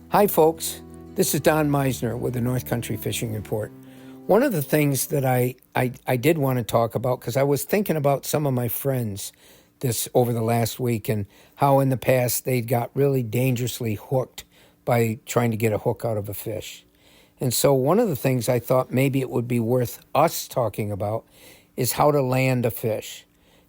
Hi, folks. This is Don Meissner with the North Country Fishing Report. One of the things that I did want to talk about, because I was thinking about some of my friends this over the last week and how in the past they'd got really dangerously hooked by trying to get a hook out of a fish. And so one of the things I thought maybe it would be worth us talking about is how to land a fish.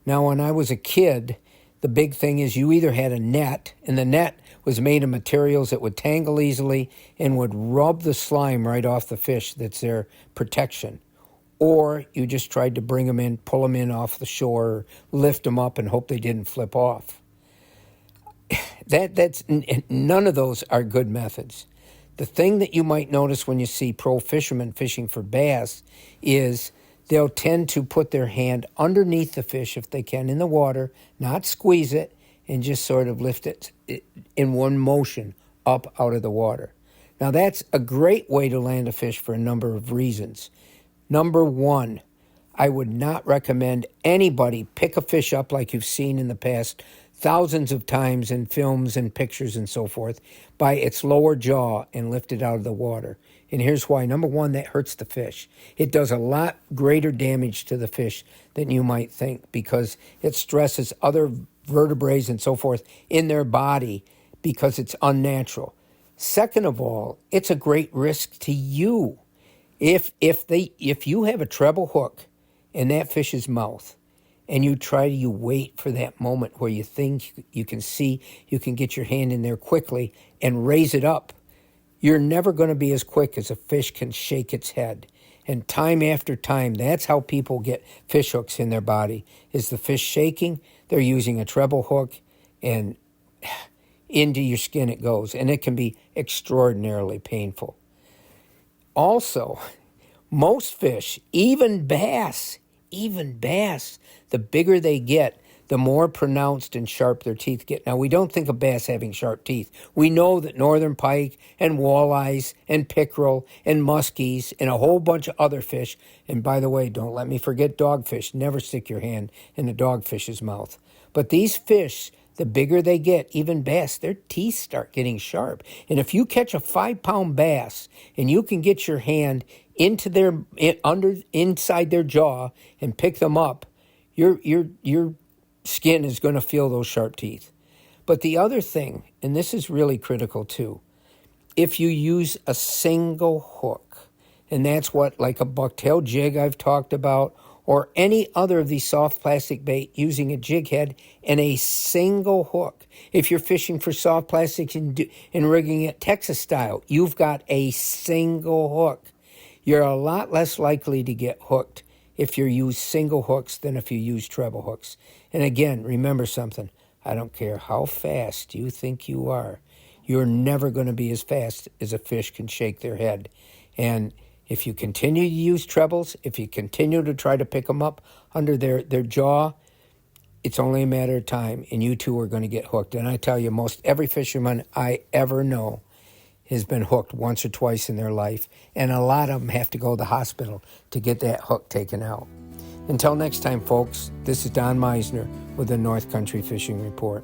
Now, when I was a kid, the big thing is you either had a net, and the net was made of materials that would tangle easily and would rub the slime right off the fish. That's their protection. Or you just tried to bring them in, pull them in off the shore, lift them up and hope they didn't flip off. That's none of those are good methods. The thing that you might notice when you see pro fishermen fishing for bass is they'll tend to put their hand underneath the fish if they can in the water, not squeeze it, and just sort of lift it in one motion up out of the water. Now, that's a great way to land a fish for a number of reasons. Number one, I would not recommend anybody pick a fish up like you've seen in the past thousands of times in films and pictures and so forth by its lower jaw and lift it out of the water. And here's why. Number one, that hurts the fish. It does a lot greater damage to the fish than you might think because it stresses other vertebrae and so forth in their body because it's unnatural. Second of all, it's a great risk to you. If you have a treble hook in that fish's mouth and you wait for that moment where you think you can see, you can get your hand in there quickly and raise it up, you're never going to be as quick as a fish can shake its head. And time after time, that's how people get fish hooks in their body. Is the fish shaking? They're using a treble hook, and into your skin it goes. And it can be extraordinarily painful. Also, most fish, even bass, the bigger they get, the more pronounced and sharp their teeth get. Now, we don't think of bass having sharp teeth. We know that northern pike and walleyes and pickerel and muskies and a whole bunch of other fish, and by the way, don't let me forget dogfish. Never stick your hand in a dogfish's mouth. But these fish, the bigger they get, even bass, their teeth start getting sharp. And if you catch a 5-pound bass and you can get your hand into inside their jaw and pick them up, your skin is going to feel those sharp teeth. But the other thing, and this is really critical too, if you use a single hook, and that's what, like a bucktail jig I've talked about, or any other of these soft plastic bait using a jig head and a single hook. If you're fishing for soft plastics and rigging it Texas style, you've got a single hook. You're a lot less likely to get hooked if you use single hooks than if you use treble hooks. And again, remember something. I don't care how fast you think you are. You're never going to be as fast as a fish can shake their head. And if you continue to use trebles, if you continue to try to pick them up under their jaw, it's only a matter of time, and you too are going to get hooked. And I tell you, most every fisherman I ever know has been hooked once or twice in their life, and a lot of them have to go to the hospital to get that hook taken out. Until next time, folks, this is Don Meissner with the North Country Fishing Report.